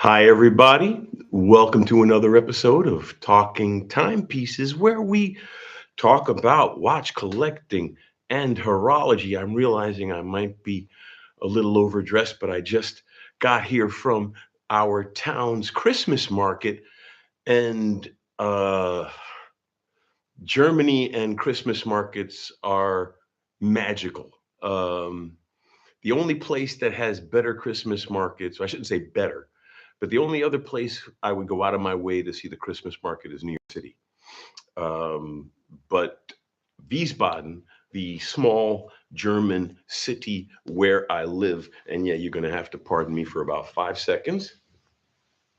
Hi, everybody. Welcome to another episode of Talking Timepieces, where we talk about watch collecting and horology. I'm realizing I might be a little overdressed, but I just got here from our town's Christmas market, and uh, Germany and Christmas markets are magical. Um, the only place that has better Christmas markets, I shouldn't say better, but the only other place I would go out of my way to see the Christmas market is New York City. Um, but Wiesbaden, the small German city where I live, and yeah, you're going to have to pardon me for about 5 seconds.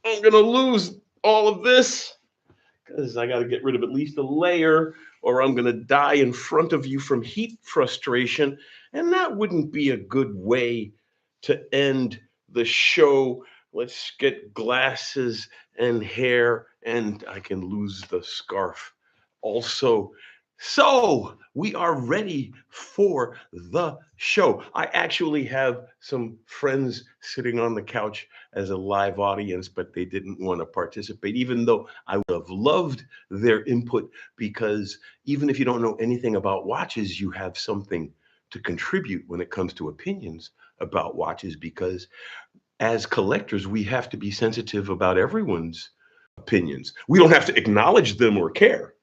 I'm going to lose all of this because I got to get rid of at least a layer, or I'm going to die in front of you from heat frustration. And that wouldn't be a good way to end the show. Let's get glasses and hair, and I can lose the scarf also. So we are ready for the show. I actually have some friends sitting on the couch as a live audience, but they didn't want to participate, even though I would have loved their input, because even if you don't know anything about watches, you have something to contribute when it comes to opinions about watches, because as collectors, we have to be sensitive about everyone's opinions. We don't have to acknowledge them or care,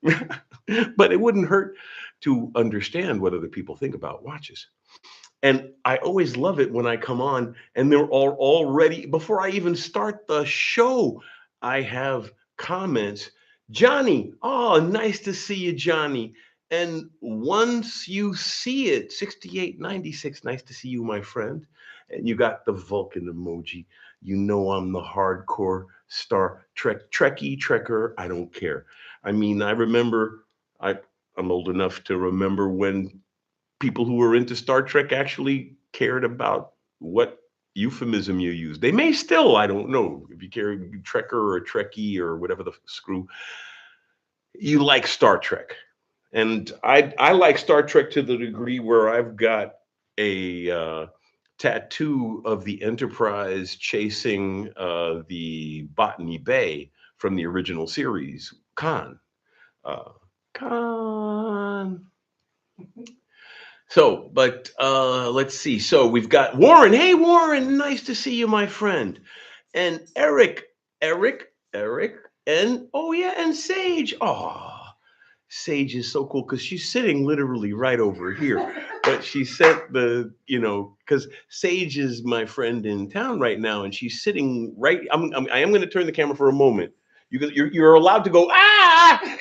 but it wouldn't hurt to understand what other people think about watches. And I always love it when I come on and they're all already, before I even start the show, I have comments. Johnny, oh, nice to see you, Johnny. And once you see it, 6896, nice to see you, my friend. And you got the Vulcan emoji. You know I'm the hardcore Star Trek, Trekkie, Trekker. I don't care. I mean, I remember, I, I'm old enough to remember when people who were into Star Trek actually cared about what euphemism you use. They may still, I don't know, if you care Trekker or Trekkie or whatever the screw, you like Star Trek. And I like Star Trek to the degree where I've got a tattoo of the Enterprise chasing the Botany Bay from the original series, Khan. Uh, Khan. So, but let's see. So we've got Warren. Hey, Warren, nice to see you, my friend. And Eric, and oh yeah, and Sage. Oh, Sage is so cool because she's sitting literally right over here. But she sent because Sage is my friend in town right now, and she's sitting right. I am going to turn the camera for a moment. You're allowed to go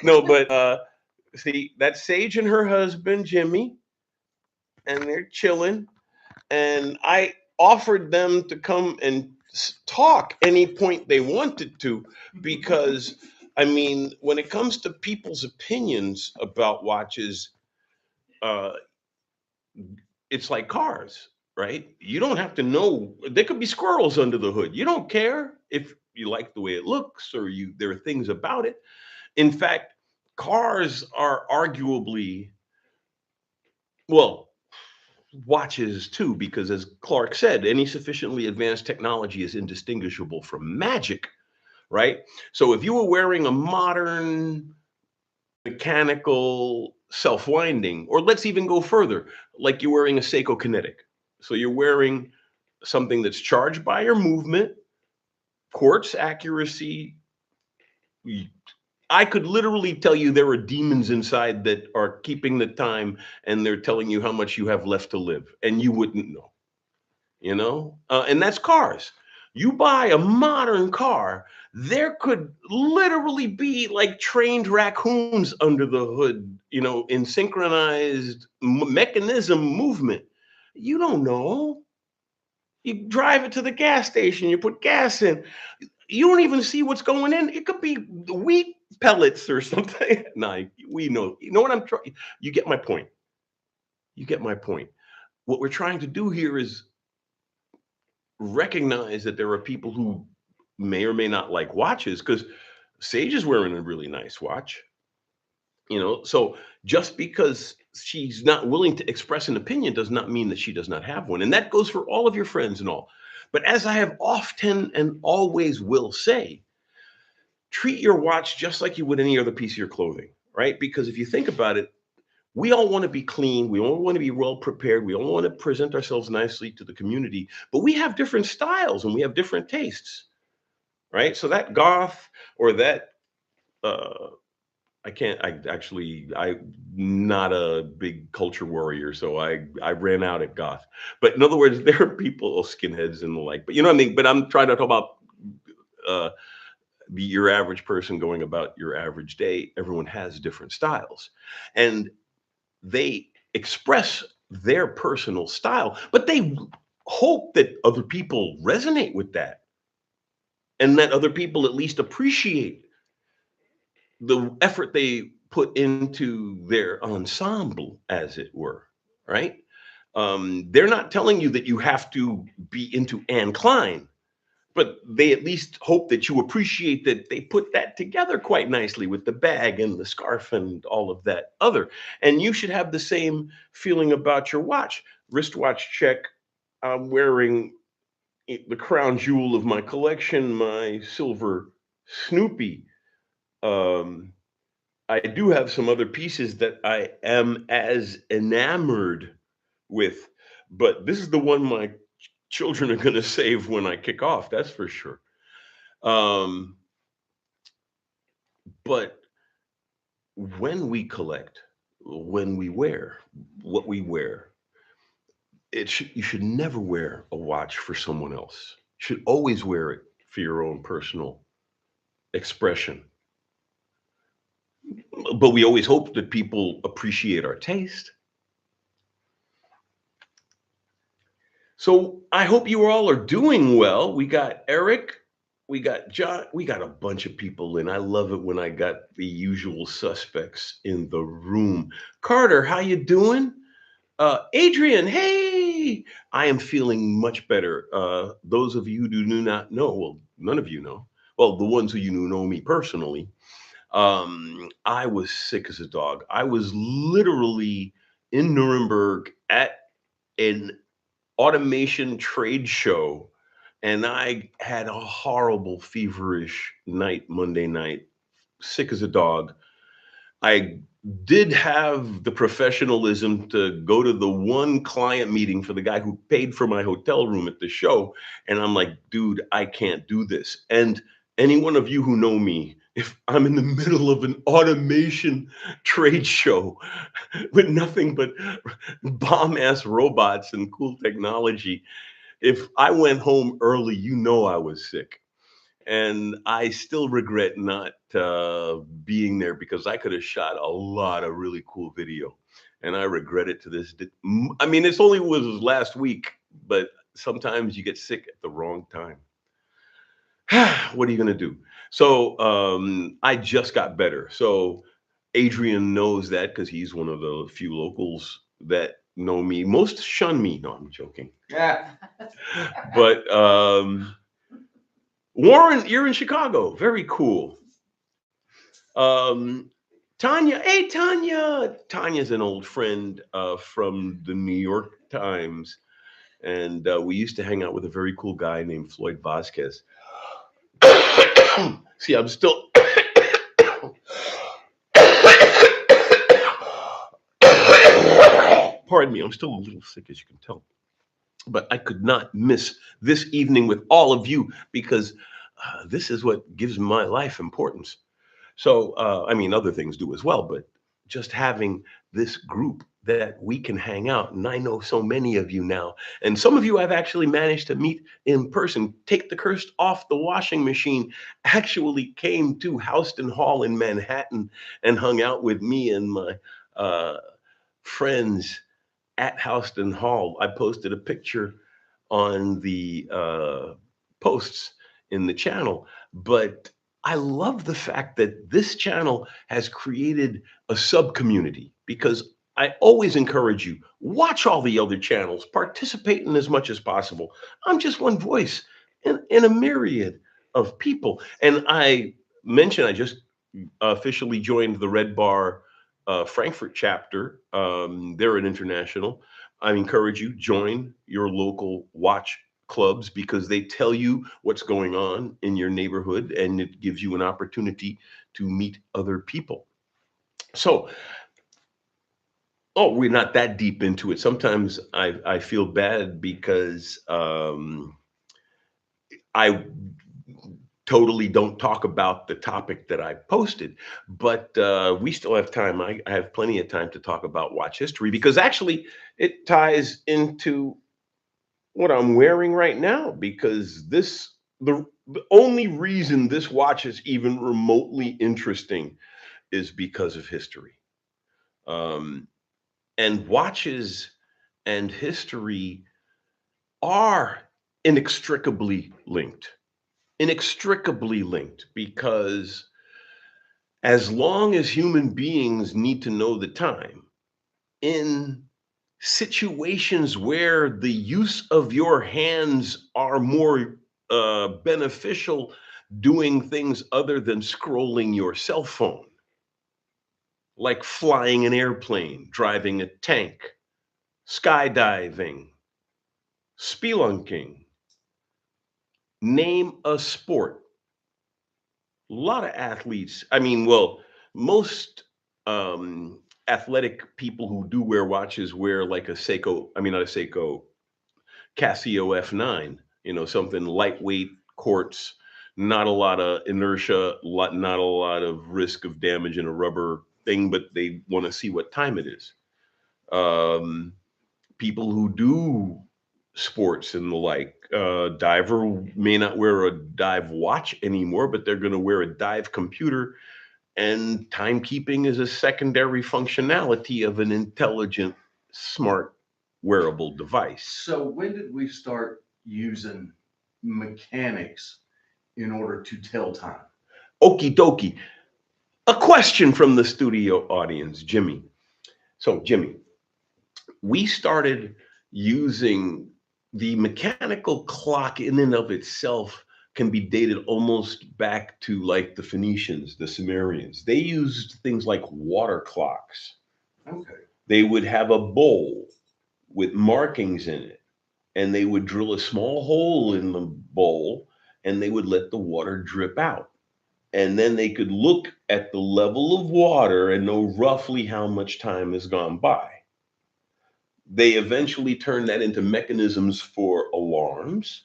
no, but see that's Sage and her husband Jimmy, and they're chilling. And I offered them to come and talk any point they wanted to, because I mean, when it comes to people's opinions about watches, uh, it's like cars, right? You don't have to know. There could be squirrels under the hood. You don't care if you like the way it looks or you. There are things about it. In fact, cars are arguably, well, watches too, because as Clark said, any sufficiently advanced technology is indistinguishable from magic, right? So if you were wearing a modern mechanical self-winding, or let's even go further, like you're wearing a Seiko Kinetic. So you're wearing something that's charged by your movement, quartz accuracy. I could literally tell you there are demons inside that are keeping the time, and they're telling you how much you have left to live, and you wouldn't know. And that's cars. You buy a modern car, there could literally be like trained raccoons under the hood, in synchronized mechanism movement. You don't know. You drive it to the gas station, you put gas in, you don't even see what's going in. It could be wheat pellets or something. Nah, we know. You know what I'm trying? You get my point. You get my point. What we're trying to do here is recognize that there are people who may or may not like watches, because Sage is wearing a really nice watch. So just because she's not willing to express an opinion does not mean that she does not have one. And that goes for all of your friends and all. But as I have often and always will say, treat your watch just like you would any other piece of your clothing, right? Because if you think about it, we all want to be clean. We all want to be well prepared. We all want to present ourselves nicely to the community, but we have different styles and we have different tastes, right? So that goth or that, uh, I can't, I'm not a big culture warrior. So I ran out at goth. But in other words, there are people, skinheads and the like, but you know what I mean? But I'm trying to talk about, uh, your average person going about your average day. Everyone has different styles. And they express their personal style, but they hope that other people resonate with that and that other people at least appreciate the effort they put into their ensemble, as it were, right? They're not telling you that you have to be into Anne Klein, but they at least hope that you appreciate that they put that together quite nicely with the bag and the scarf and all of that other. And you should have the same feeling about your watch. Wristwatch check. I'm wearing the crown jewel of my collection, my silver Snoopy. Um, I do have some other pieces that I am as enamored with, but this is the one my children are going to save when I kick off. That's for sure. Um, but when we collect, when we wear what we wear, you should never wear a watch for someone else. You should always wear it for your own personal expression. But we always hope that people appreciate our taste. So I hope you all are doing well. We got Eric, we got John, we got a bunch of people in. I love it when I got the usual suspects in the room. Carter, how you doing? Adrian, hey, I am feeling much better. Those of you who do not know, well, none of you know. Well, the ones who you know me personally, I was sick as a dog. I was literally in Nuremberg at an automation trade show, and I had a horrible feverish night Monday night, sick as a dog. I did have the professionalism to go to the one client meeting for the guy who paid for my hotel room at the show. And I'm like, dude, I can't do this. And any one of you who know me, if I'm in the middle of an automation trade show with nothing but bomb ass robots and cool technology, if I went home early, you know I was sick. And I still regret not being there because I could have shot a lot of really cool video, and I regret it to this day. I mean, it's only was last week, but sometimes you get sick at the wrong time. What are you gonna do? So I just got better. So Adrian knows that because he's one of the few locals that know me. Most shun me. No, I'm joking. Yeah. But Warren, you're in Chicago. Very cool. Um, Tanya, hey Tanya. Tanya's an old friend from the New York Times, and we used to hang out with a very cool guy named Floyd Vasquez. See, I'm still. Pardon me, I'm still a little sick, as you can tell. But I could not miss this evening with all of you because this is what gives my life importance. So, I mean, other things do as well, but just having this group that we can hang out. And I know so many of you now. And some of you I've actually managed to meet in person. Take the curse off the washing machine. Actually came to Houston Hall in Manhattan and hung out with me and my uh, friends at Houston Hall. I posted a picture on the posts in the channel, but I love the fact that this channel has created a sub community because I always encourage you watch all the other channels, participate in as much as possible. I'm just one voice in a myriad of people, and I mentioned I just officially joined the Red Bar Frankfurt chapter. They're an international. I encourage you join your local watch clubs because they tell you what's going on in your neighborhood and it gives you an opportunity to meet other people. So, oh, we're not that deep into it. Sometimes I feel bad because I totally don't talk about the topic that I posted, but we still have time. I have plenty of time to talk about watch history because actually it ties into what I'm wearing right now because the only reason this watch is even remotely interesting is because of history. Um, and watches and history are inextricably linked. Inextricably linked because as long as human beings need to know the time, in situations where the use of your hands are more beneficial, doing things other than scrolling your cell phone, like flying an airplane, driving a tank, skydiving, spelunking, name a sport. A lot of athletes. I mean, well, most athletic people who do wear watches wear like a Seiko. I mean, not a Seiko, Casio F9. You know, something lightweight, quartz, not a lot of inertia, not a lot of risk of damage in a rubber thing, but they want to see what time it is. Um, People who do sports and the like. Diver may not wear a dive watch anymore, but they're going to wear a dive computer. And timekeeping is a secondary functionality of an intelligent, smart, wearable device. So when did we start using mechanics in order to tell time? Okie dokie. A question from the studio audience, Jimmy. So, Jimmy, we started using the mechanical clock in and of itself can be dated almost back to like the Phoenicians, the Sumerians. They used things like water clocks. Okay. They would have a bowl with markings in it, and they would drill a small hole in the bowl and they would let the water drip out. And then they could look at the level of water and know roughly how much time has gone by. They eventually turned that into mechanisms for alarms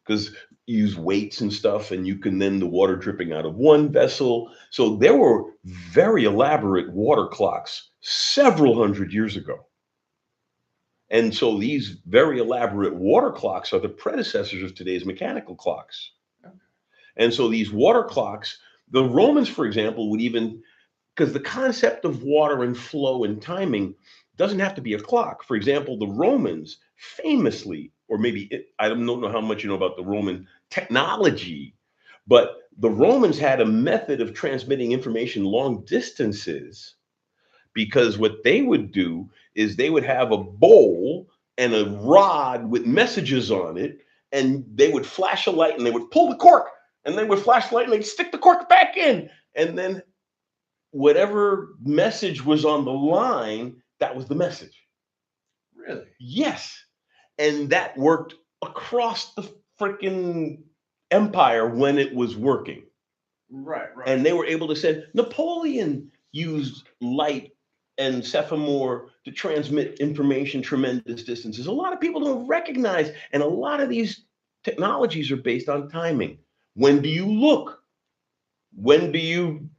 because you use weights and stuff, and you can then the water dripping out of one vessel. So there were very elaborate water clocks several hundred years ago. And so these very elaborate water clocks are the predecessors of today's mechanical clocks. And so these water clocks, the Romans, for example, would even because the concept of water and flow and timing doesn't have to be a clock. For example, the Romans famously, or maybe I don't know how much you know about the Roman technology, but the Romans had a method of transmitting information long distances because what they would do is they would have a bowl and a rod with messages on it, and they would flash a light and they would pull the cork and they would flash the light and they'd stick the cork back in. And then whatever message was on the line, that was the message. Really? Yes. And that worked across the freaking empire when it was working. Right, right. And they were able to send Napoleon used light and semaphore to transmit information tremendous distances. A lot of people don't recognize, and a lot of these technologies are based on timing. When do you look? When do you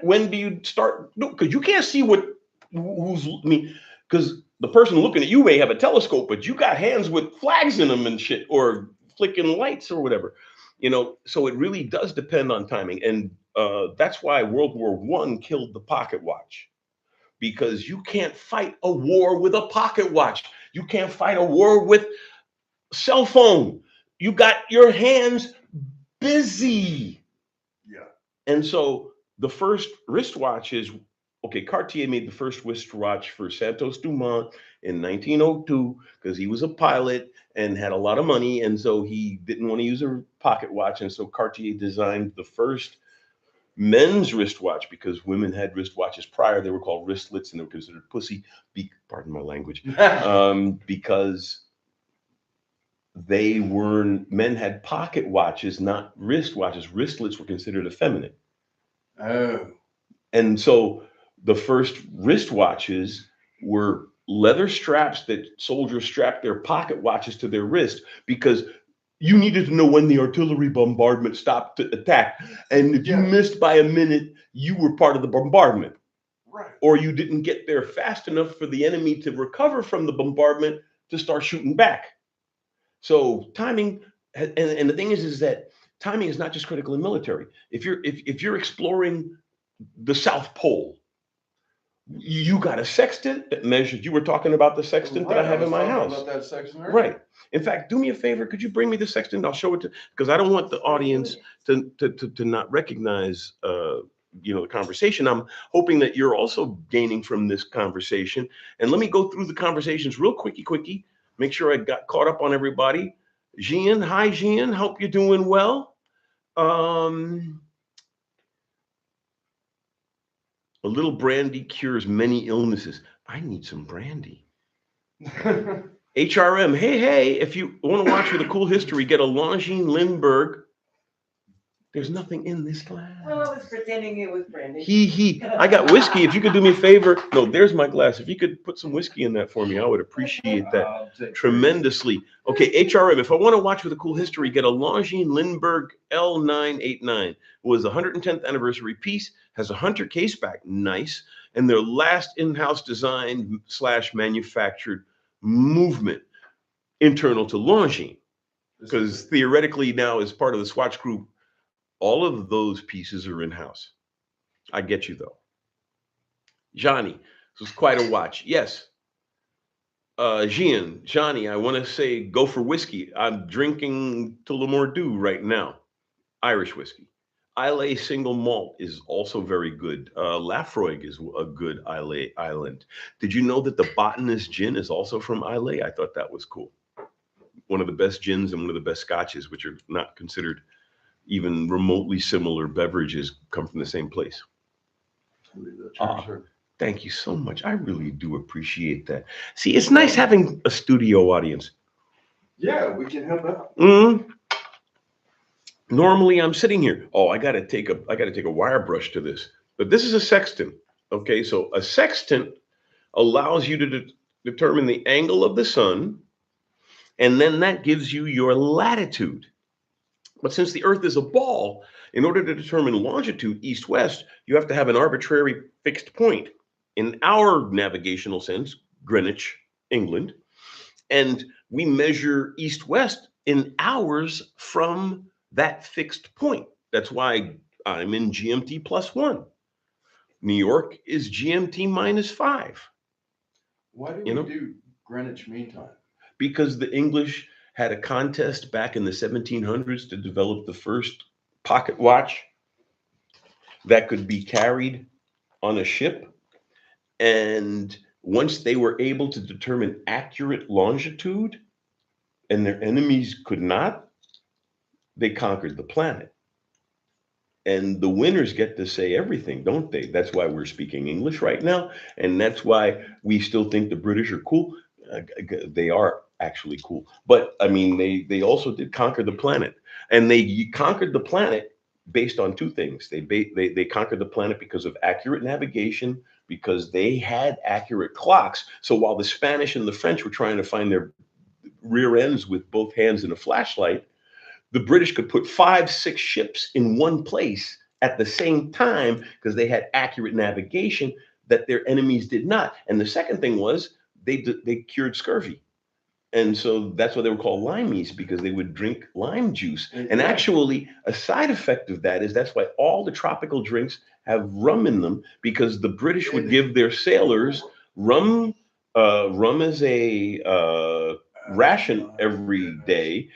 when do you start? Because you can't see what who's. I mean, because the person looking at you may have a telescope, but you got hands with flags in them and shit, or flicking lights or whatever. You know, so it really does depend on timing, and that's why World War I killed the pocket watch because you can't fight a war with a pocket watch. You can't fight a war with cell phone. You got your hands busy. Yeah. And so the first wristwatches, okay, Cartier made the first wristwatch for Santos Dumont in 1902 because he was a pilot and had a lot of money. And so he didn't want to use a pocket watch. And so Cartier designed the first men's wristwatch because women had wristwatches prior. They were called wristlets and they were considered pussy, pardon my language, because Men had pocket watches, not wrist watches. Wristlets were considered effeminate. Oh, And so the first wristwatches were leather straps that soldiers strapped their pocket watches to their wrist because you needed to know when the artillery bombardment stopped to attack. And if you yeah, missed by a minute, you were part of the bombardment, right. or you didn't get there fast enough for the enemy to recover from the bombardment to start shooting back. So timing, and the thing is that timing is not just critical in military. If you're exploring the South Pole, you got a sextant that measures. You were talking about the sextant that I Right. I have in was my talking house. about that section Right. earlier. In fact, do me a favor. Could you bring me the sextant? I'll show it to, because I don't want the audience to not recognize the conversation. I'm hoping that you're also gaining from this conversation. And let me go through the conversations real quickie. Make sure I got caught up on everybody. Jean, hi Jean. Hope you're doing well. Um, a little brandy cures many illnesses. I need some brandy. HRM, hey, if you want to watch with a cool history, get a Longines Lindbergh. There's nothing in this glass. Well, I was pretending it was brandy. I got whiskey. If you could do me a favor. No, there's my glass. If you could put some whiskey in that for me, I would appreciate that tremendously. Okay, HRM, if I want to watch with a cool history, get a Longines Lindbergh L989. It was the 110th anniversary piece, has a Hunter case back, nice, and their last in-house design / manufactured movement internal to Longines. Because theoretically now, as part of the Swatch Group, all of those pieces are in-house. I get you though. Johnny, this was quite a watch. Yes. Johnny, I want to say go for whiskey. I'm drinking Tullamore right now, Irish whiskey. Islay single malt is also very good. Lafroig is a good Islay island. Did you know that the botanist gin is also from Islay? I thought that was cool. One of the best gins and one of the best scotches, which are not considered even remotely similar beverages, come from the same place. Thank you so much. I really do appreciate that. See, it's nice having a studio audience. Yeah, we can help out. Normally, I'm sitting here. Oh, I gotta take a wire brush to this. But this is a sextant. Okay, so a sextant allows you to determine the angle of the sun, and then that gives you your latitude. But since the Earth is a ball, in order to determine longitude east-west, you have to have an arbitrary fixed point. In our navigational sense, Greenwich, England, and we measure east-west in hours from that fixed point. That's why I'm in GMT +1. New York is GMT -5. Why do we do Greenwich Mean Time? Because the English had a contest back in the 1700s to develop the first pocket watch that could be carried on a ship. And once they were able to determine accurate longitude and their enemies could not, they conquered the planet. And the winners get to say everything, don't they? That's why we're speaking English right now. And that's why we still think the British are cool. They are actually cool. But I mean, they also did conquer the planet. And they conquered the planet based on two things. They conquered the planet because of accurate navigation, because they had accurate clocks. So while the Spanish and the French were trying to find their rear ends with both hands and a flashlight, the British could put 5, 6 ships in one place at the same time because they had accurate navigation that their enemies did not. And the second thing was they cured scurvy. And so that's why they were called limeys, because they would drink lime juice. And actually, a side effect of that is that's why all the tropical drinks have rum in them, because the British would give their sailors rum, rum as a ration every day,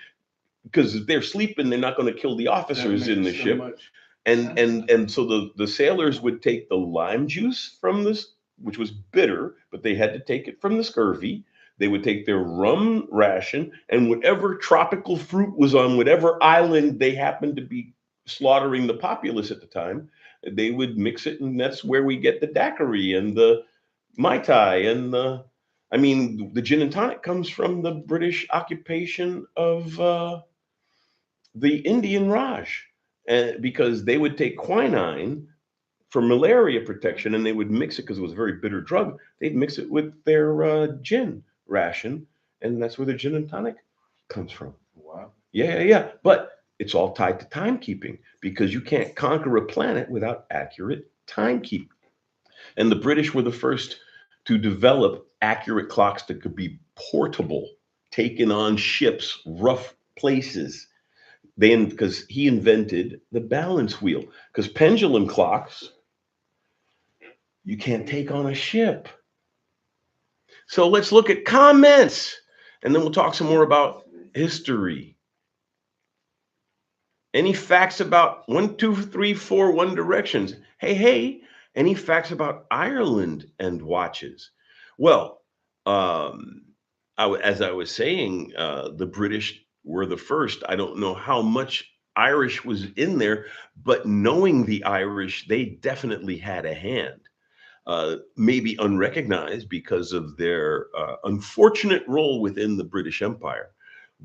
because if they're sleeping, they're not going to kill the officers in the ship. And so the sailors would take the lime juice from this, which was bitter, but they had to take it from the scurvy. They would take their rum ration and whatever tropical fruit was on whatever island they happened to be slaughtering the populace at the time, they would mix it, and that's where we get the daiquiri and the mai tai and the I mean, the gin and tonic comes from the British occupation of the Indian Raj, because they would take quinine for malaria protection, and they would mix it because it was a very bitter drug. They'd mix it with their gin ration, and that's where the gin and tonic comes from. Wow. Yeah, yeah, yeah. But it's all tied to timekeeping because you can't conquer a planet without accurate timekeeping. And the British were the first to develop accurate clocks that could be portable, taken on ships, rough places. Because he invented the balance wheel. Because pendulum clocks you can't take on a ship. So let's look at comments, and then we'll talk some more about history. Any facts about 1, 2, 3, 4 One Directions? Hey, hey, any facts about Ireland and watches? Well, um, as I was saying, the British were the first. I don't know how much Irish was in there, but knowing the Irish, they definitely had a hand. Maybe unrecognized because of their unfortunate role within the British Empire.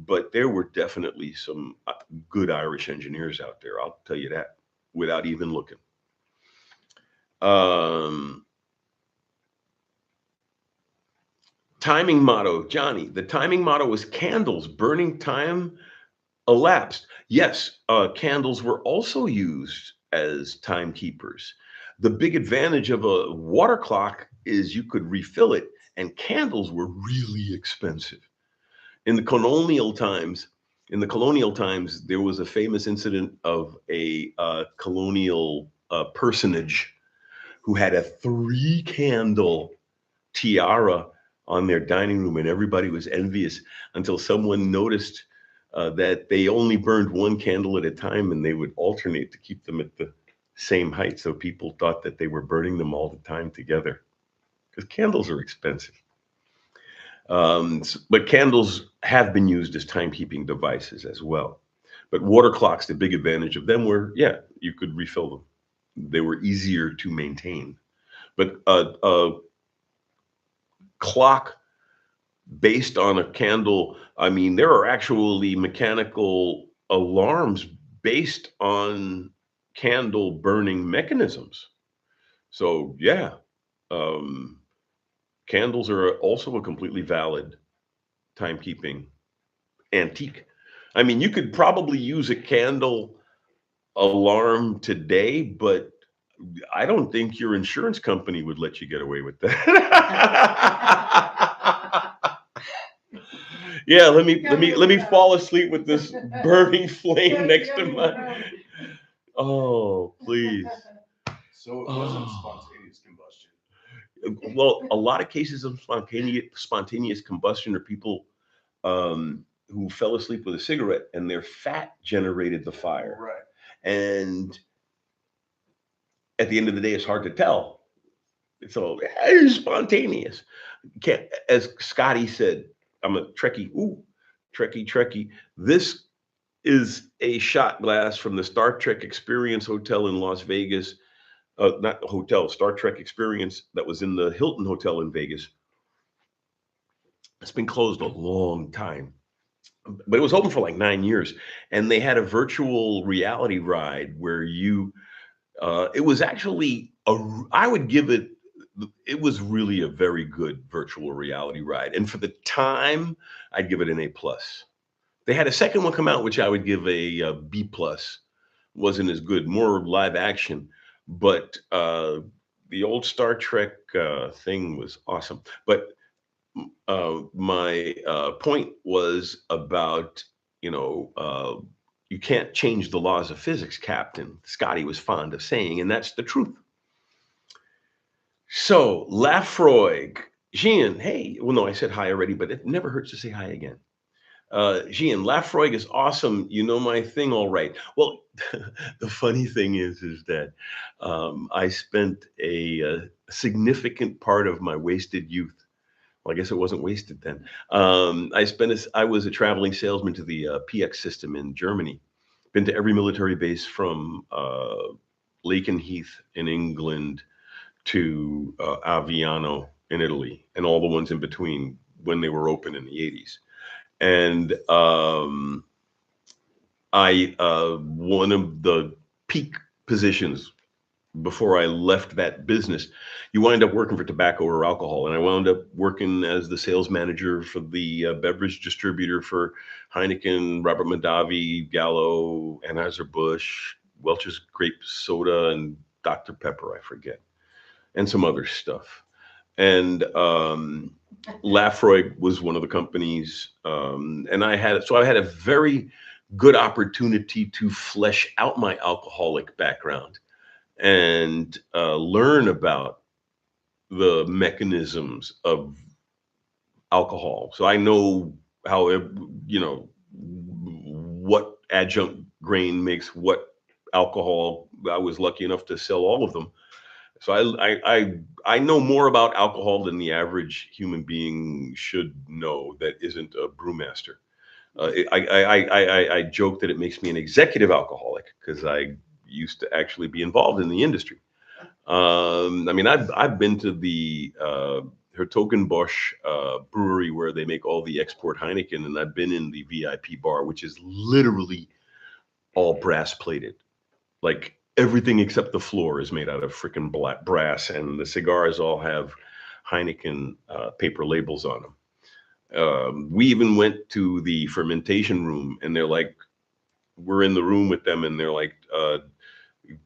But there were definitely some good Irish engineers out there. I'll tell you that without even looking. Um, Timing motto, Johnny. The timing motto was candles, burning time elapsed. Yes, candles were also used as timekeepers. The big advantage of a water clock is you could refill it, and candles were really expensive. In the colonial times, there was a famous incident of a colonial personage who had a 3 candle tiara on their dining room, and everybody was envious until someone noticed that they only burned 1 candle at a time, and they would alternate to keep them at the same height. So people thought that they were burning them all the time together because candles are expensive. But candles have been used as timekeeping devices as well. But water clocks, the big advantage of them were, yeah, you could refill them. They were easier to maintain. But a clock based on a candle, I mean, there are actually mechanical alarms based on candle burning mechanisms. So, yeah, um, candles are also a completely valid timekeeping antique. I mean, you could probably use a candle alarm today, but I don't think your insurance company would let you get away with that. Yeah, let me fall asleep with this burning flame next to my. Oh, please. So it wasn't Oh. spontaneous combustion. Well, a lot of cases of spontaneous combustion are people who fell asleep with a cigarette and their fat generated the fire. Right. And at the end of the day, it's hard to tell. So it's spontaneous. Can't, as Scotty said, I'm a Trekkie. Ooh, Trekkie. This is a shot glass from the Star Trek Experience Hotel in Las Vegas. Not the hotel, Star Trek Experience that was in the Hilton Hotel in Vegas. It's been closed a long time, but it was open for like 9 years. And they had a virtual reality ride where it was actually I would give it. It was really a very good virtual reality ride, and for the time, I'd give it an A+. They had a second one come out, which I would give a B+. Wasn't as good, more live action, but the old Star Trek thing was awesome. But my point was about you can't change the laws of physics, Captain. Scotty was fond of saying, and that's the truth. So, Lafroig, Jean, hey, well, no, I said hi already, but it never hurts to say hi again. Jean, Lafroig is awesome. You know my thing, all right. Well, the funny thing is that I spent a significant part of my wasted youth. Well, I guess it wasn't wasted then. I was a traveling salesman to the PX system in Germany. Been to every military base from Lakenheath in England to Aviano in Italy and all the ones in between when they were open in the 80s. And one of the peak positions before I left that business, you wind up working for tobacco or alcohol. And I wound up working as the sales manager for the beverage distributor for Heineken, Robert Mondavi, Gallo, Anheuser-Busch, Welch's Grape Soda, and Dr. Pepper, I forget, and some other stuff. And Lafroy was one of the companies. And I had a very good opportunity to flesh out my alcoholic background and learn about the mechanisms of alcohol. So I know how you know what adjunct grain makes what alcohol. I was lucky enough to sell all of them. So I know more about alcohol than the average human being should know that isn't a brewmaster. I joke that it makes me an executive alcoholic because I used to actually be involved in the industry. I mean, I've been to the Hertogenbosch brewery where they make all the export Heineken, and I've been in the VIP bar, which is literally all brass plated. Like everything except the floor is made out of freaking black brass, and the cigars all have Heineken paper labels on them. We even went to the fermentation room, and they're like, we're in the room with them, and they're like, do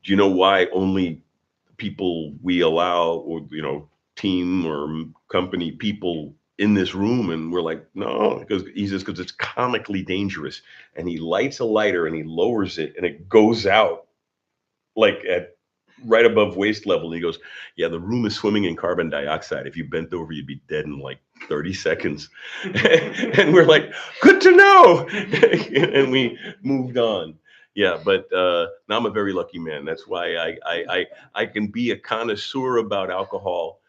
you know why only people we allow, or team or company people in this room? And we're like, no, because he says because it's comically dangerous. And he lights a lighter and he lowers it, and it goes out like at right above waist level. And he goes, yeah, the room is swimming in carbon dioxide. If you bent over, you'd be dead in like 30 seconds. And we're like, good to know. And we moved on. Yeah, but now I'm a very lucky man. That's why I can be a connoisseur about alcohol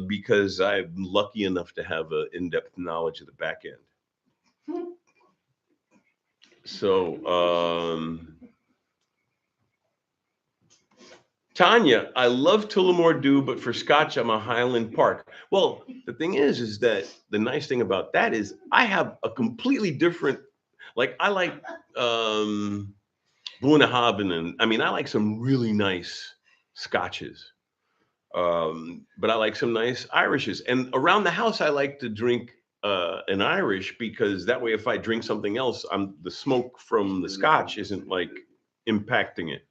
because I'm lucky enough to have an in-depth knowledge of the back end. So, Tanya, I love Tullamore Dew, but for Scotch, I'm a Highland Park. Well, the thing is that the nice thing about that is I have a completely different, like I like Bunnahabhain, and I mean I like some really nice Scotches, but I like some nice Irishes. And around the house, I like to drink an Irish because that way, if I drink something else, the smoke from the Scotch isn't like impacting it.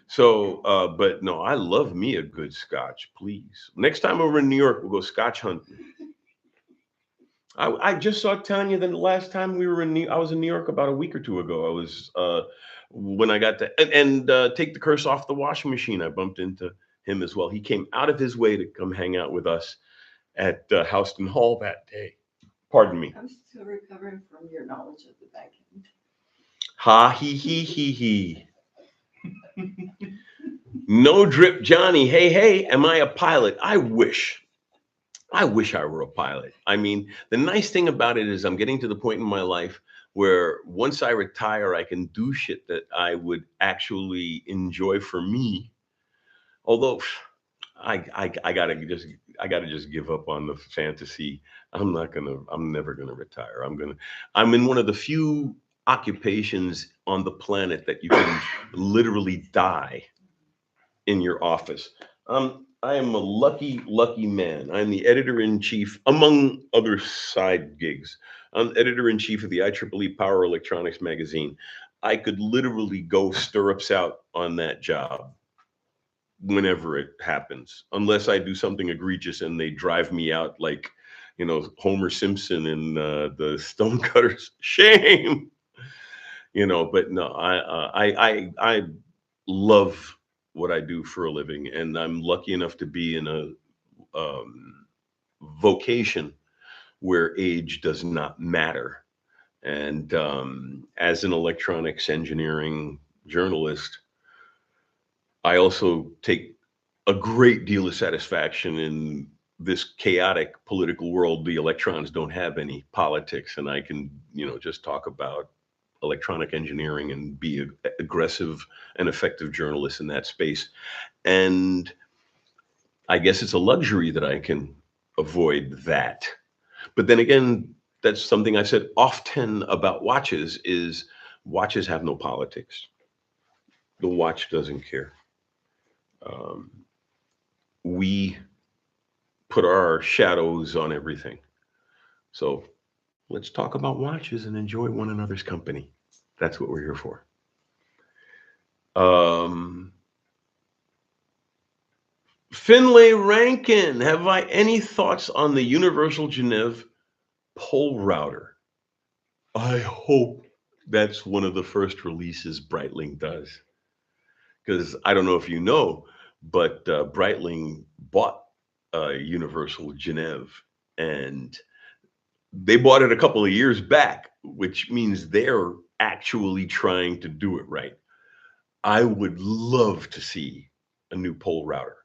So, but no, I love me a good Scotch, please. Next time over in New York, we'll go Scotch hunting. I just saw Tanya the last time we were I was in New York about a week or two ago. I was when I got to and take the curse off the washing machine. I bumped into him as well. He came out of his way to come hang out with us at Houston Hall that day. Pardon me. I'm still recovering from your knowledge of the back end. Ha he he. No drip Johnny. Hey, am I a pilot? I wish I were a pilot. I mean, the nice thing about it is I'm getting to the point in my life where once I retire, I can do shit that I would actually enjoy for me. Although I gotta just give up on the fantasy. I'm never gonna retire. I'm in one of the few occupations on the planet that you can literally die in your office. I am a lucky man. I'm the editor in chief, among other side gigs. I'm editor in chief of the IEEE Power Electronics magazine. I could literally go stirrups out on that job whenever it happens, unless I do something egregious and they drive me out like, Homer Simpson in the Stonecutters. Shame, But no, I love what I do for a living, and I'm lucky enough to be in a vocation where age does not matter. And as an electronics engineering journalist, I also take a great deal of satisfaction in this chaotic political world. The electrons don't have any politics, and I can, just talk about electronic engineering and be an aggressive and effective journalist in that space. And I guess it's a luxury that I can avoid that. But then again, that's something I said often about watches is watches have no politics. The watch doesn't care. Um, we put our shadows on everything. So let's talk about watches and enjoy one another's company. That's what we're here for. Um, Finlay Rankin, have I any thoughts on the Universal Genève pole router? I hope that's one of the first releases Breitling does. Because I don't know if you know, but Breitling bought Universal Genève and they bought it a couple of years back, which means they're actually trying to do it right. I would love to see a new pole router.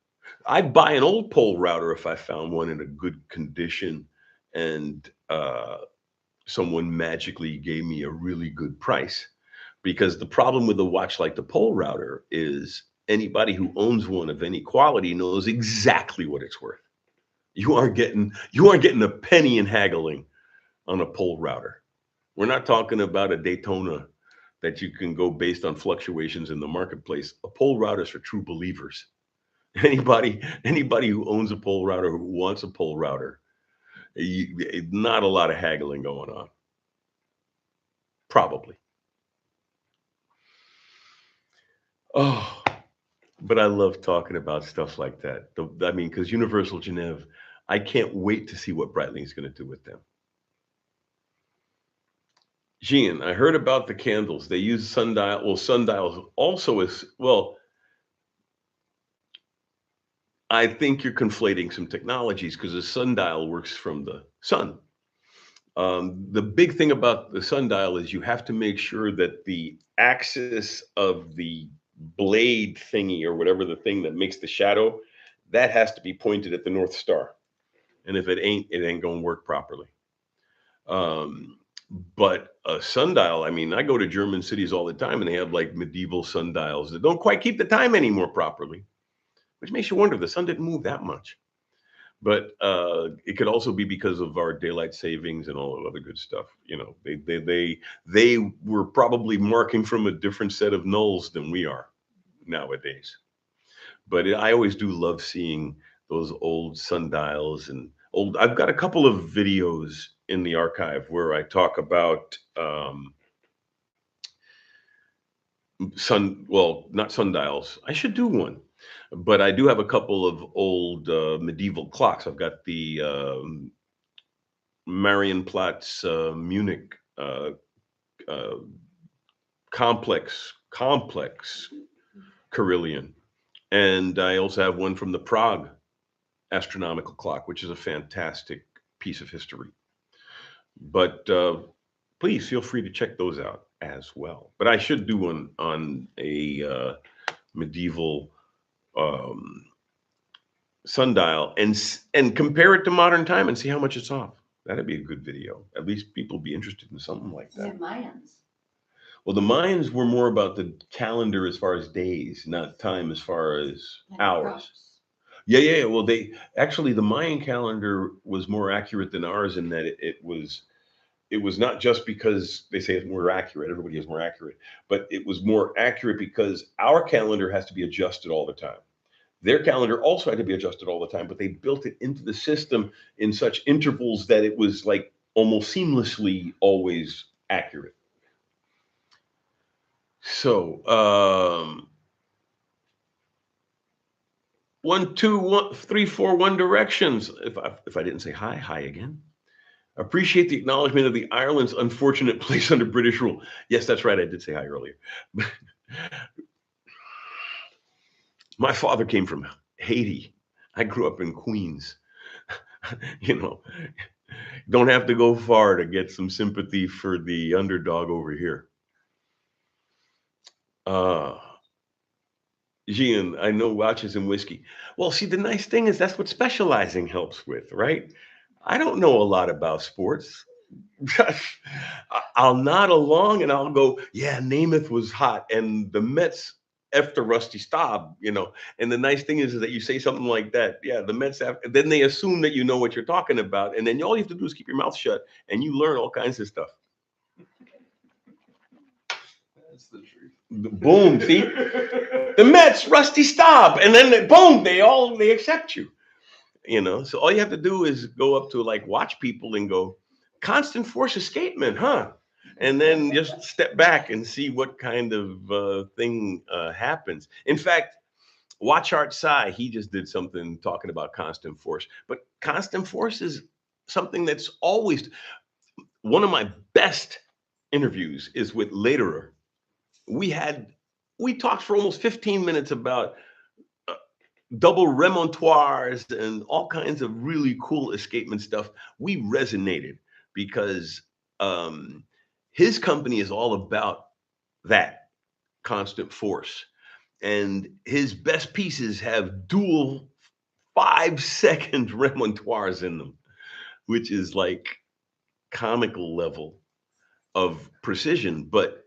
I'd buy an old pole router if I found one in a good condition and someone magically gave me a really good price. Because the problem with a watch like the pole router is anybody who owns one of any quality knows exactly what it's worth. You aren't getting a penny in haggling on a pole router. We're not talking about a Daytona that you can go based on fluctuations in the marketplace. A pole router is for true believers. Anybody who owns a pole router, who wants a pole router, not a lot of haggling going on. Probably. Oh, but I love talking about stuff like that. I mean, because Universal Genève, I can't wait to see what Breitling's going to do with them. Gian, I heard about the candles. They use sundial. Well, sundials also is well. I think you're conflating some technologies because the sundial works from the sun. The big thing about the sundial is you have to make sure that the axis of the blade thingy or whatever the thing that makes the shadow, that has to be pointed at the North Star. And if it ain't going to work properly. Um, but a sundial, I mean, I go to German cities all the time and they have like medieval sundials that don't quite keep the time anymore properly, which makes you wonder if the sun didn't move that much. But it could also be because of our daylight savings and all of other good stuff. You know, they were probably marking from a different set of nulls than we are nowadays. But I always do love seeing those old sundials and old. I've got a couple of videos in the archive where I talk about well, not sundials. I should do one, but I do have a couple of old medieval clocks. I've got the Marienplatz Munich uh, complex Carillion, and I also have one from the Prague astronomical clock, which is a fantastic piece of history. But please feel free to check those out as well. But I should do one on a medieval um, sundial and compare it to modern time and see how much it's off. That'd be a good video. At least people be interested in something like Yeah, that. Mayans. Well, the Mayans were more about the calendar as far as days, not time as far as And hours. crops. Yeah, yeah, yeah. Well, they actually the Mayan calendar was more accurate than ours in that it was not just because they say it's more accurate, everybody is more accurate, but it was more accurate because our calendar has to be adjusted all the time. Their calendar also had to be adjusted all the time, but they built it into the system in such intervals that it was like almost seamlessly always accurate. So, 1, 2, 1, 3, 4, One Directions. If I didn't say hi, hi again. Appreciate the acknowledgement of the Ireland's unfortunate place under British rule. Yes, that's right. I did say hi earlier. My father came from Haiti. I grew up in Queens. you know, don't have to go far to get some sympathy for the underdog over here. Uh, Gian, I know watches and whiskey. Well, see, the nice thing is that's what specializing helps with, right? I don't know a lot about sports. I'll nod along and I'll go, yeah, Namath was hot. And the Mets F the Rusty Staub, And the nice thing is that you say something like that. Yeah, the Mets have, then they assume that you know what you're talking about. And then all you have to do is keep your mouth shut and you learn all kinds of stuff. That's the truth. Boom, see? The Mets, Rusty Staub. And then boom, they accept you. So all you have to do is go up to like watch people and go, constant force escapement, huh? And then just step back and see what kind of thing happens. In fact, watch Art Sai, he just did something talking about constant force. But constant force is something that's always one of my best interviews is with Lederer. We talked for almost 15 minutes about double remontoirs and all kinds of really cool escapement stuff. We resonated because his company is all about that constant force. And his best pieces have dual 5-second remontoirs in them, which is like comical level of precision. But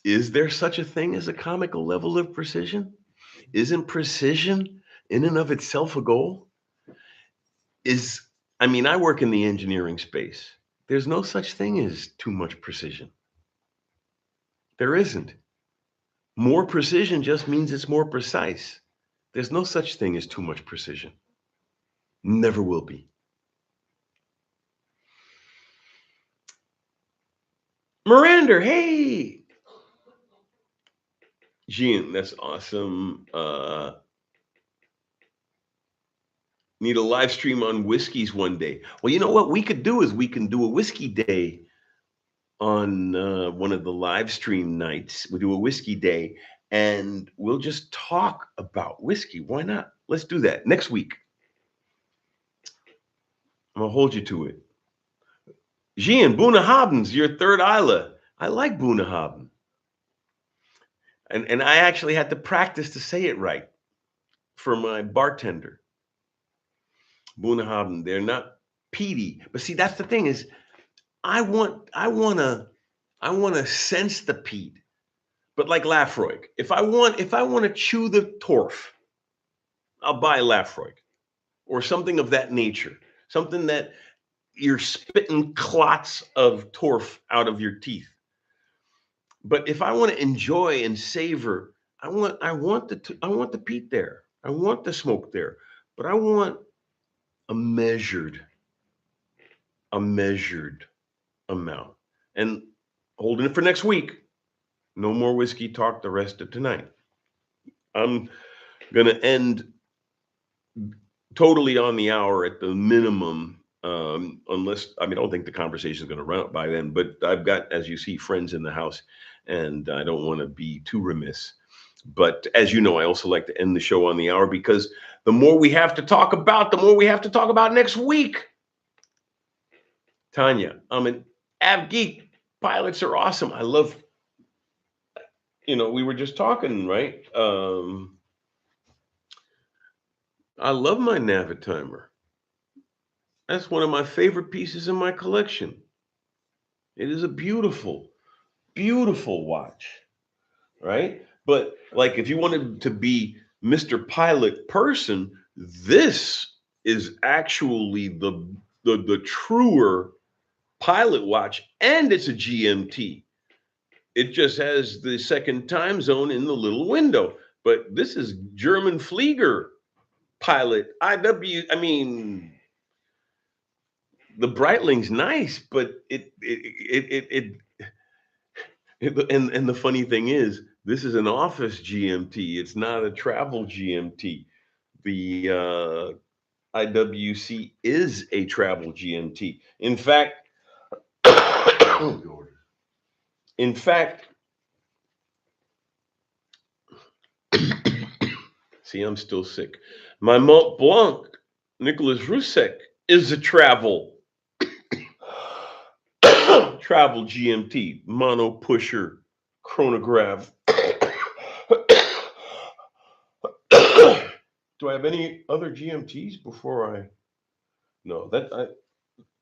is there such a thing as a comical level of precision? Isn't precision in and of itself a goal? I work in the engineering space. There's no such thing as too much precision. There isn't. More precision just means it's more precise. There's no such thing as too much precision. Never will be. Miranda, hey. Jean, that's awesome. Need a live stream on whiskeys one day. Well, you know what we could do is we can do a whiskey day on one of the live stream nights. We do a whiskey day and we'll just talk about whiskey. Why not? Let's do that next week. I'm gonna hold you to it. Jean, Bunahabens, your third Isla. I like Bunahaben. And I actually had to practice to say it right for my bartender. Bunahaben, they're not peaty. But see, that's the thing is I wanna sense the peat. But like Lafroig, if I want to chew the torf, I'll buy Lafroig or something of that nature. Something that you're spitting clots of torf out of your teeth. But if I want to enjoy and savor, I want the peat there. I want the smoke there. But I want a measured amount. And holding it for next week. No more whiskey talk the rest of tonight. I'm gonna end totally on the hour at the minimum, unless I don't think the conversation is going to run up by then. But I've got, as you see, friends in the house, and I don't want to be too remiss. But as you know, I also like to end the show on the hour because the more we have to talk about, the more we have to talk about next week. Tanya, I'm an av geek. Pilots are awesome. I love. We were just talking, right? I love my Navitimer. That's one of my favorite pieces in my collection. It is a beautiful, beautiful watch, right? But like if you wanted to be Mr. Pilot person, this is actually the truer pilot watch, and it's a GMT. It just has the second time zone in the little window. But this is German Flieger pilot. The Breitling's nice, but and the funny thing is, this is an office GMT. It's not a travel GMT. The IWC is a travel GMT. In fact, see, I'm still sick. My Mont Blanc, Nicholas Rusek, is a travel GMT, mono pusher chronograph. Do I have any other GMTs before I? No,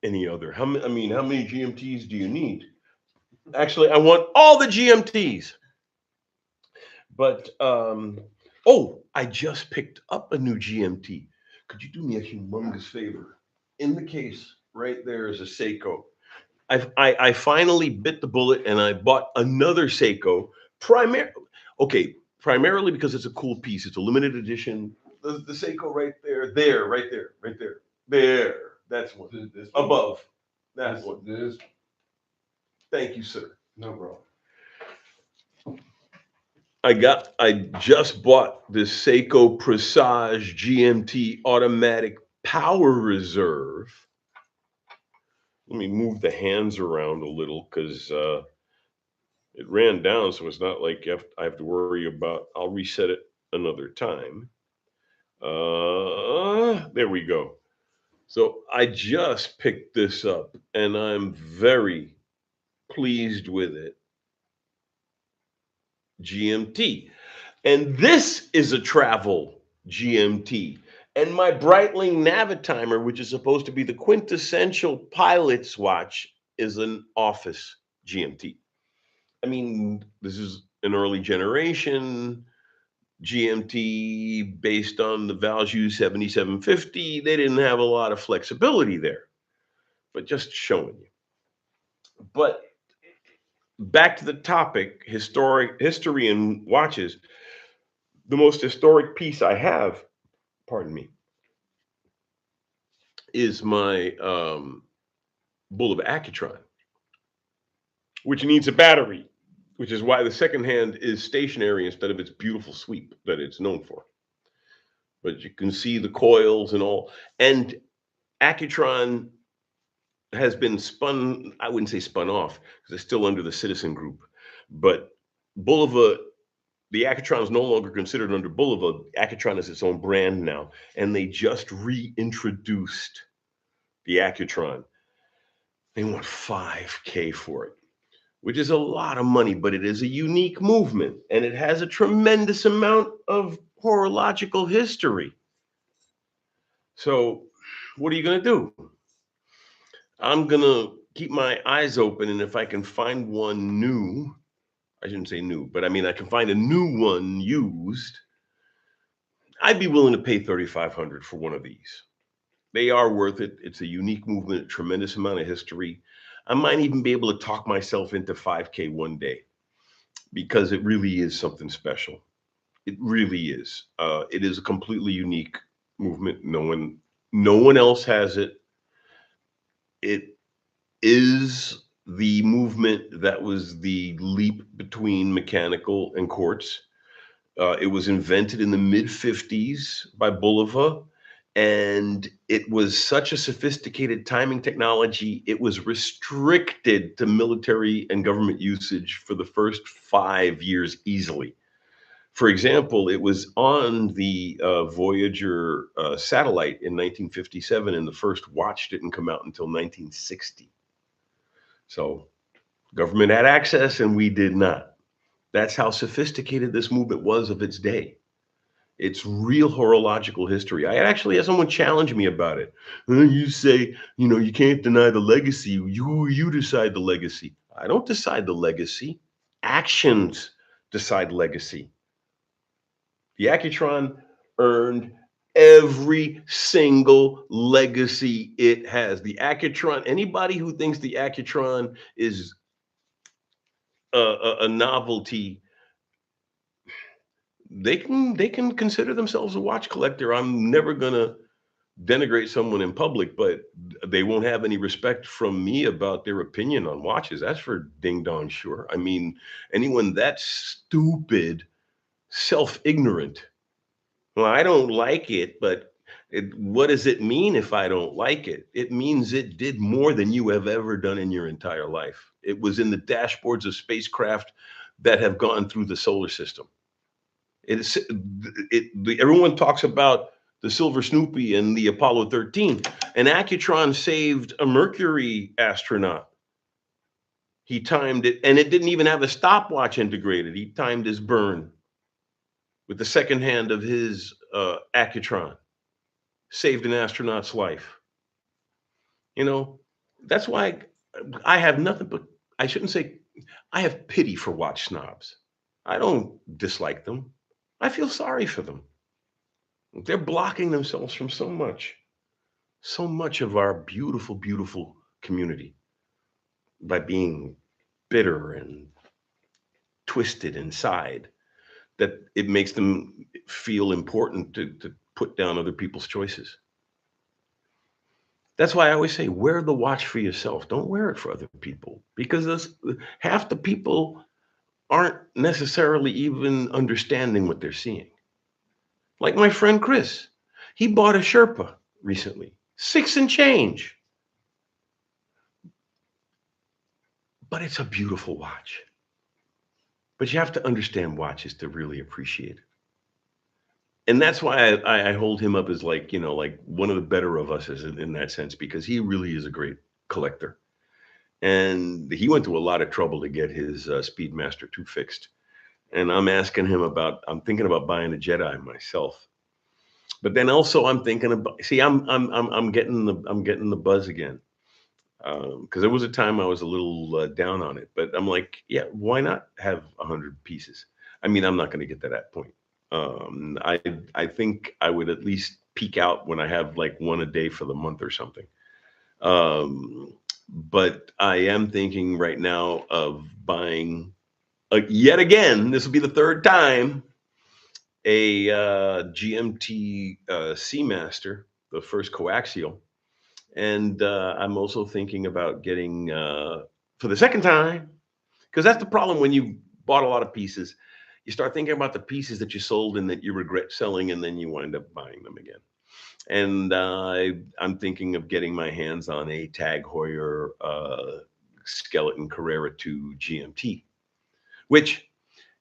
any other. How many GMTs do you need? Actually, I want all the GMTs. But oh, I just picked up a new GMT. Could you do me a humongous favor? In the case, right there is a Seiko. I finally bit the bullet and I bought another Seiko. Primar okay, primarily because it's a cool piece. It's a limited edition. The Seiko right there, right there, there. That's one. This one? Above. That This, one. this, Thank you, sir. no, bro. I just bought this Seiko Presage GMT automatic power reserve. Let me move the hands around a little because it ran down, so it's not like I have to worry about. I'll reset it another time. There we go. So I just picked this up, and I'm very pleased with it. GMT. And this is a travel GMT. And my Breitling Navitimer, which is supposed to be the quintessential pilot's watch, is an office GMT. I mean, this is an early generation GMT based on the Value 7750. They didn't have a lot of flexibility there, but just showing you. But back to the topic, history and watches. The most historic piece I have, pardon me, is my Bull of Accutron, which needs a battery, which is why the second hand is stationary instead of its beautiful sweep that it's known for. But you can see the coils and all. And Accutron has been spun, I wouldn't say spun off, because it's still under the Citizen Group. But Bulova, the Accutron is no longer considered under Bulova. Accutron is its own brand now. And they just reintroduced the Accutron. They want 5K for it, which is a lot of money, but it is a unique movement and it has a tremendous amount of horological history. So, what are you going to do? I'm going to keep my eyes open, and if I can find one new, I shouldn't say new, but I mean, I can find a new one used, I'd be willing to pay 3,500 for one of these. They are worth it. It's a unique movement, a tremendous amount of history. I might even be able to talk myself into 5K one day because it really is something special. It really is. It is a completely unique movement. No one else has it. It is the movement that was the leap between mechanical and quartz. It was invented in the mid 50s by Bulova, and it was such a sophisticated timing technology, it was restricted to military and government usage for the first 5 years easily. For example, it was on the Voyager satellite in 1957, and the first watch didn't come out until 1960. So, government had access, and we did not. That's how sophisticated this movement was of its day. It's real horological history. I actually had someone challenge me about it. You say, you can't deny the legacy. You decide the legacy. I don't decide the legacy. Actions decide legacy. The Accutron earned every single legacy it has. The Accutron, anybody who thinks the Accutron is a novelty, they can consider themselves a watch collector. I'm never gonna denigrate someone in public, but they won't have any respect from me about their opinion on watches. That's for ding dong sure. I mean, anyone that stupid, self-ignorant. Well, I don't like it, but what does it mean if I don't like it? It means it did more than you have ever done in your entire life. It was in the dashboards of spacecraft that have gone through the solar system. Everyone talks about the Silver Snoopy and the Apollo 13. And Accutron saved a Mercury astronaut. He timed it, and it didn't even have a stopwatch integrated. He timed his burn with the second hand of his Accutron. Saved an astronaut's life. You know, that's why I have nothing but, I shouldn't say, I have pity for watch snobs. I don't dislike them. I feel sorry for them. They're blocking themselves from so much of our beautiful, beautiful community by being bitter and twisted inside, that it makes them feel important to put down other people's choices. That's why I always say, wear the watch for yourself. Don't wear it for other people, because half the people aren't necessarily even understanding what they're seeing. Like my friend Chris, he bought a Sherpa recently, six and change, but it's a beautiful watch. But you have to understand watches to really appreciate it. And that's why I hold him up as, like, like one of the better of us, is in that sense, because he really is a great collector. And he went to a lot of trouble to get his Speedmaster 2 fixed. And I'm thinking about buying a Jedi myself. But then also I'm thinking about, see, I'm getting the buzz again. Because there was a time I was a little down on it, but I'm like, yeah, why not have 100 pieces? I mean, I'm not going to get to that point. I think I would at least peak out when I have like one a day for the month or something. But I am thinking right now of buying, yet again. This will be the third time, a GMT Seamaster, the first coaxial. And I'm also thinking about getting, for the second time, because that's the problem when you bought a lot of pieces. You start thinking about the pieces that you sold and that you regret selling, and then you wind up buying them again. And I'm thinking of getting my hands on a Tag Heuer Skeleton Carrera 2 GMT, which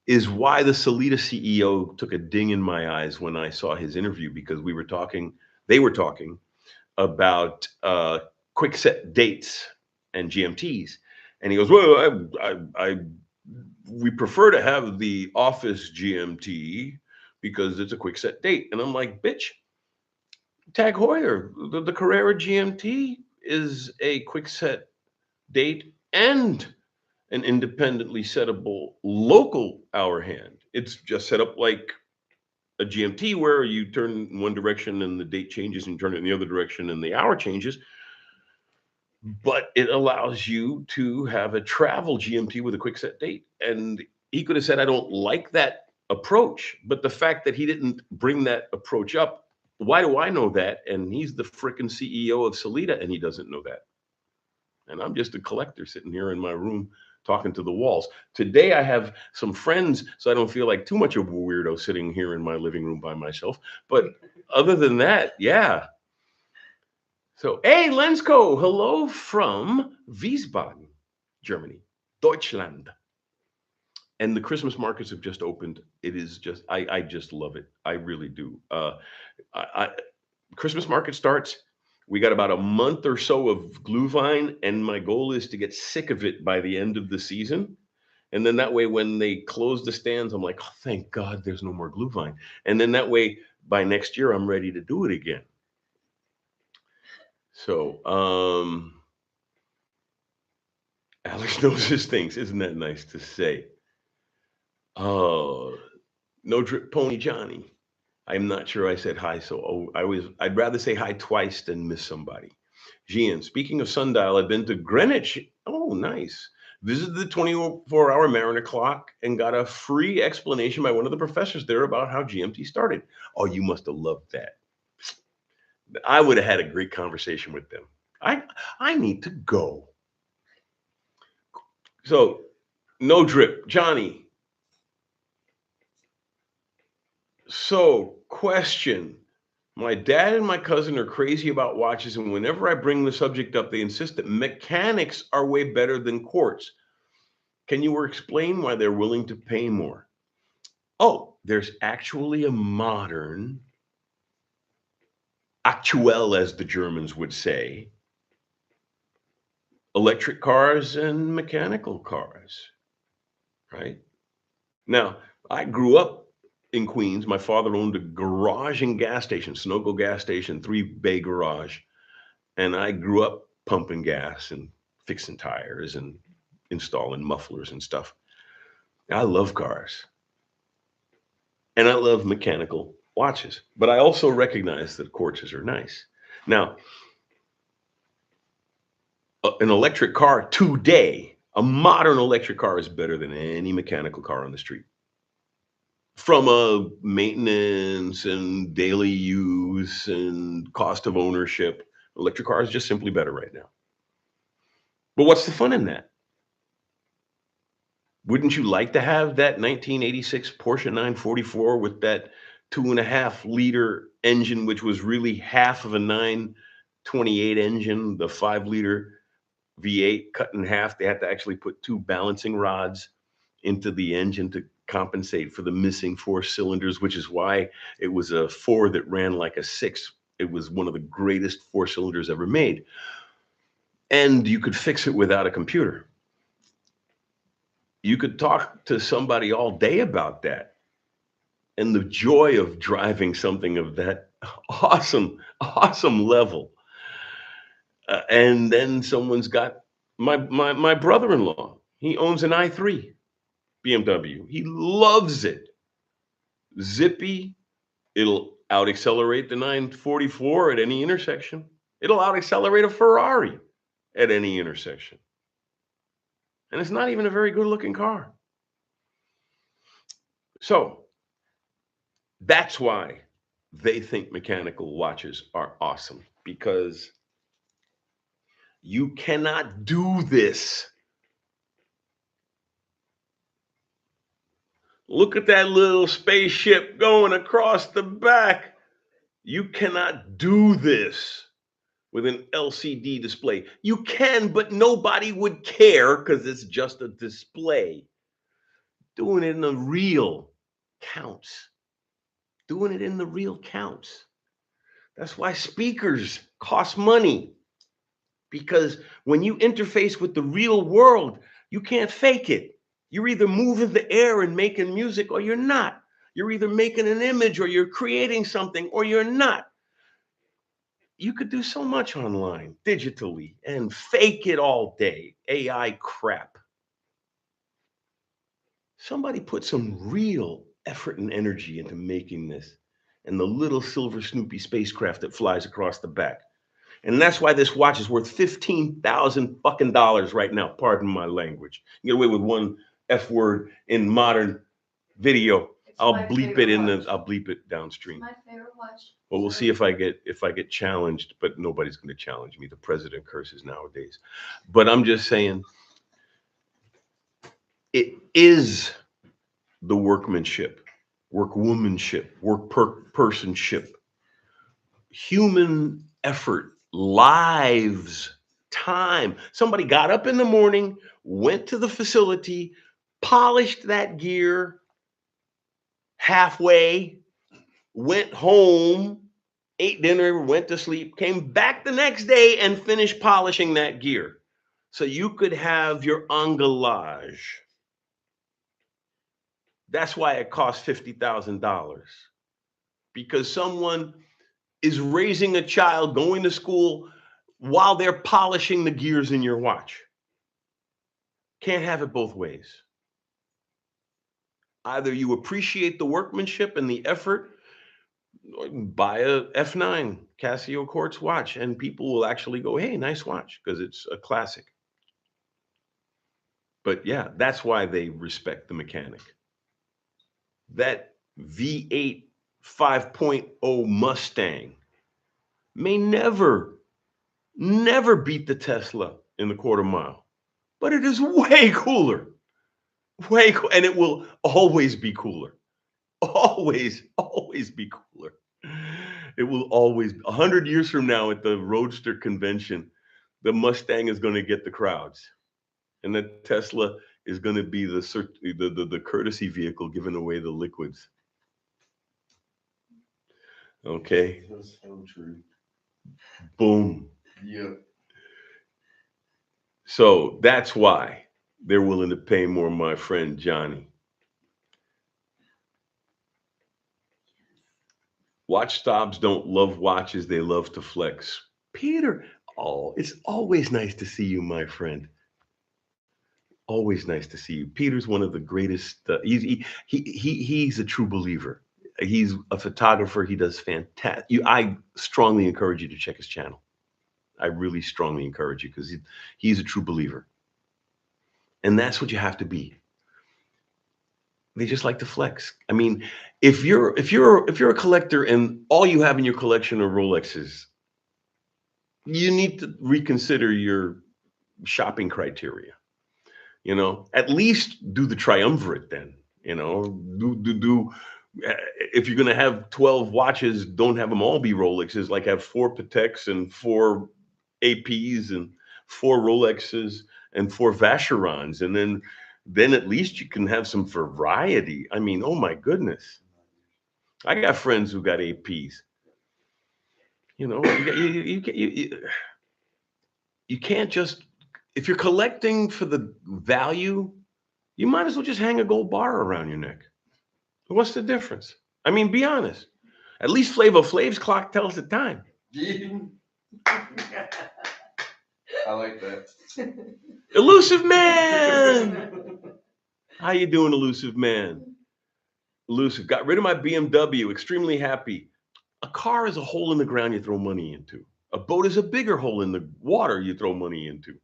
is why the Solita CEO took a ding in my eyes when I saw his interview, because they were talking about quick set dates and GMTs. And he goes, well, we prefer to have the office GMT because it's a quick set date. And I'm like, bitch, Tag Heuer, the Carrera GMT is a quick set date and an independently settable local hour hand. It's just set up like a GMT, where you turn in one direction and the date changes, and turn it in the other direction and the hour changes. But it allows you to have a travel GMT with a quick set date. And he could have said, I don't like that approach. But the fact that he didn't bring that approach up, why do I know that? And he's the freaking CEO of Solita, and he doesn't know that. And I'm just a collector sitting here in my room talking to the walls. Today I have some friends, so I don't feel like too much of a weirdo sitting here in my living room by myself. But other than that, yeah. So, hey, Lensko, hello from Wiesbaden, Germany, Deutschland. And the Christmas markets have just opened. It is just, I just love it. I really do. I, Christmas market starts. We got about a month or so of Glühwein, and my goal is to get sick of it by the end of the season. And then that way, when they close the stands, I'm like, oh, thank God there's no more Glühwein. And then that way, by next year, I'm ready to do it again. So, Alex knows his things. Isn't that nice to say? Oh, no drip pony Johnny. I'm not sure I said hi. So I'd rather say hi twice than miss somebody. Gian, speaking of sundial, I've been to Greenwich. Oh, nice. Visited the 24-hour Mariner clock and got a free explanation by one of the professors there about how GMT started. Oh, you must have loved that. I would have had a great conversation with them. I need to go. So, no drip. Johnny, so question. My dad and my cousin are crazy about watches, and whenever I bring the subject up, they insist that mechanics are way better than quartz. Can you explain why they're willing to pay more? Oh, there's actually a modern, actuel, as the Germans would say, electric cars and mechanical cars, right? Now, I grew up in Queens. My father owned a garage and gas station, Sunoco gas station, 3-bay garage. And I grew up pumping gas and fixing tires and installing mufflers and stuff. I love cars. And I love mechanical watches, but I also recognize that quartzes are nice. Now, an electric car today, a modern electric car is better than any mechanical car on the street. From a maintenance and daily use and cost of ownership, electric car is just simply better right now. But what's the fun in that? Wouldn't you like to have that 1986 Porsche 944 with that 2.5 liter engine, which was really half of a 928 engine, the 5 liter V8 cut in half? They had to actually put two balancing rods into the engine to compensate for the missing four cylinders, which is why it was a four that ran like a six. It was one of the greatest four cylinders ever made. And you could fix it without a computer. You could talk to somebody all day about that and the joy of driving something of that awesome level. And then someone's got my brother-in-law. He owns an i3 BMW. He loves it. Zippy. It'll out accelerate the 944 at any intersection. It'll out accelerate a Ferrari at any intersection. And it's not even a very good looking car. So that's why they think mechanical watches are awesome, because you cannot do this. Look at that little spaceship going across the back. You cannot do this with an LCD display. You can, but nobody would care because it's just a display. Doing it in the real counts. Doing it in the real counts. That's why speakers cost money, because when you interface with the real world, you can't fake it. You're either moving the air and making music or you're not. You're either making an image or you're creating something or you're not. You could do so much online digitally and fake it all day. AI crap. Somebody put some real effort and energy into making this and the little silver Snoopy spacecraft that flies across the back. And that's why this watch is worth 15,000 fucking dollars right now. Pardon my language. You get away with one F word in modern video. I'll bleep it downstream. My favorite watch. Well, we'll see if I get challenged, but nobody's going to challenge me. The president curses nowadays. But I'm just saying, it is the workmanship, workwomanship, personship, human effort, lives, time. Somebody got up in the morning, went to the facility, polished that gear halfway, went home, ate dinner, went to sleep, came back the next day and finished polishing that gear. So you could have your engalage. That's why it costs $50,000, because someone is raising a child, going to school while they're polishing the gears in your watch. Can't have it both ways. Either you appreciate the workmanship and the effort, or buy a F9 Casio quartz watch, and people will actually go, "Hey, nice watch," because it's a classic. But yeah, that's why they respect the mechanic. That V8 5.0 Mustang may never beat the Tesla in the quarter mile, but it is way cooler, and it will always be cooler. Always be cooler. It will always, 100 years from now at the Roadster convention, the Mustang is going to get the crowds, and the Tesla is going to be the courtesy vehicle giving away the liquids. Okay, That's so true. boom. Yep. So that's why they're willing to pay more, my friend Johnny. Watch snobs don't love watches, they love to flex. Peter, oh, it's always nice to see you, my friend. Always nice to see you. Peter's one of the greatest. He's a true believer. He's a photographer. He does fantastic. I strongly encourage you to check his channel. I really strongly encourage you because he's a true believer, and that's what you have to be. They just like to flex. I mean, if you're a collector and all you have in your collection are Rolexes, you need to reconsider your shopping criteria. At least do the triumvirate then. Do if you're gonna have 12 watches, don't have them all be Rolexes. Like have four Pateks and four APs and four Rolexes and four Vacherons, and then at least you can have some variety. I mean, oh my goodness, I got friends who got APs. You can't just if you're collecting for the value, you might as well just hang a gold bar around your neck. What's the difference? I mean, be honest. At least Flavor Flav's clock tells the time. I like that. Elusive man. How you doing, elusive man? Elusive. Got rid of my BMW. Extremely happy. A car is a hole in the ground you throw money into. A boat is a bigger hole in the water you throw money into.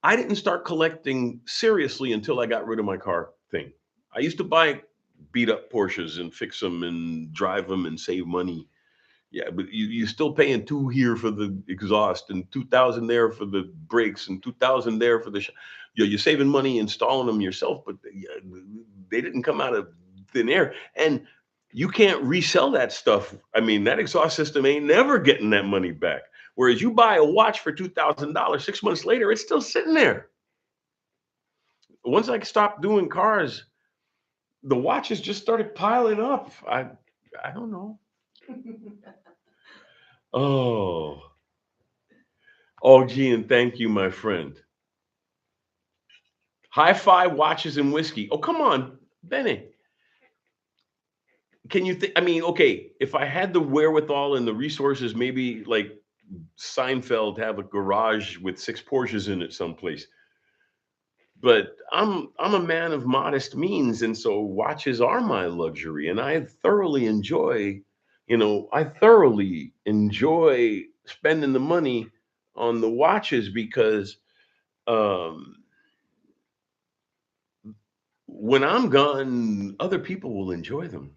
I didn't start collecting seriously until I got rid of my car thing. I used to buy beat up Porsches and fix them and drive them and save money. Yeah, but you're still paying two here for the exhaust and 2,000 there for the brakes and 2,000 there for the. You're saving money installing them yourself, but they didn't come out of thin air, and you can't resell that stuff. I mean, that exhaust system ain't never getting that money back. Whereas you buy a watch for $2,000, 6 months later, it's still sitting there. Once I stopped doing cars, the watches just started piling up. I don't know. Oh, oh, gee, and thank you, my friend. Hi-fi watches and whiskey. Oh, come on, Benny. Can you think? I mean, okay, if I had the wherewithal and the resources, maybe like Seinfeld have a garage with six Porsches in it someplace. But I'm a man of modest means, and so watches are my luxury, and I thoroughly enjoy spending the money on the watches because um, when I'm gone, other people will enjoy them.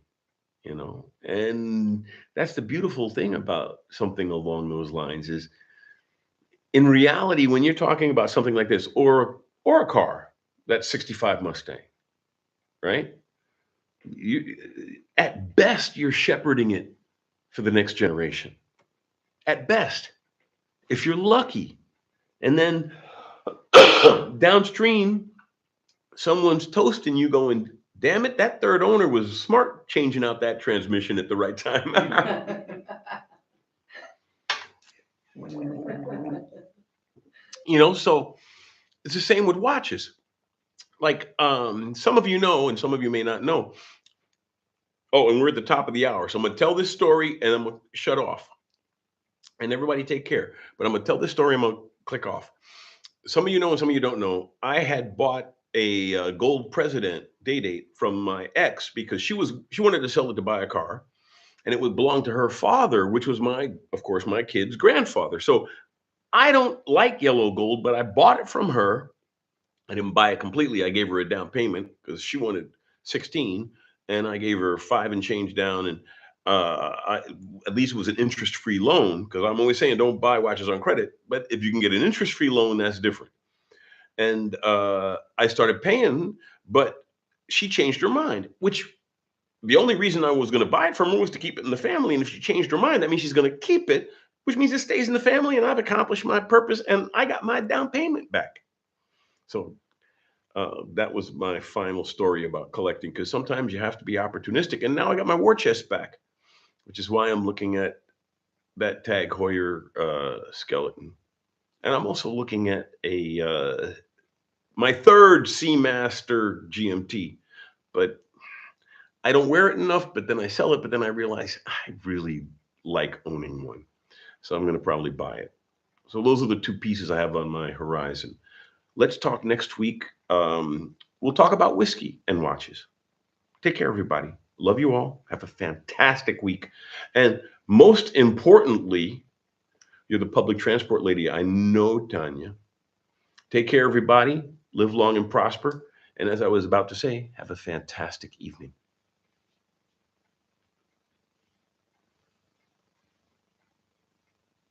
And that's the beautiful thing about something along those lines is in reality when you're talking about something like this or a car, that 65 Mustang, right? You at best you're shepherding it for the next generation. At best, if you're lucky. And then downstream, someone's toasting you going, damn it, that third owner was smart changing out that transmission at the right time. So it's the same with watches. Like some of you know, and some of you may not know. Oh, and we're at the top of the hour. So I'm gonna tell this story and I'm gonna shut off. And everybody take care. But I'm gonna tell this story, I'm gonna click off. Some of you know and some of you don't know. I had bought a gold president day date from my ex because she wanted to sell it to buy a car, and it would belong to her father, which was of course, my kid's grandfather. So I don't like yellow gold, but I bought it from her. I didn't buy it completely. I gave her a down payment because she wanted 16, and I gave her five and change down. And at least it was an interest-free loan because I'm always saying don't buy watches on credit. But if you can get an interest-free loan, that's different. And I started paying, but she changed her mind. Which the only reason I was going to buy it from her was to keep it in the family. And if she changed her mind, that means she's going to keep it, which means it stays in the family, and I've accomplished my purpose, and I got my down payment back. So that was my final story about collecting because sometimes you have to be opportunistic. And now I got my war chest back, which is why I'm looking at that Tag Heuer skeleton. And I'm also looking at my third Seamaster GMT, but I don't wear it enough. But then I sell it. But then I realize I really like owning one, so I'm going to probably buy it. So those are the two pieces I have on my horizon. Let's talk next week. We'll talk about whiskey and watches. Take care, everybody. Love you all. Have a fantastic week. And most importantly, you're the public transport lady. I know, Tanya. Take care, everybody. Live long and prosper. And as I was about to say, have a fantastic evening.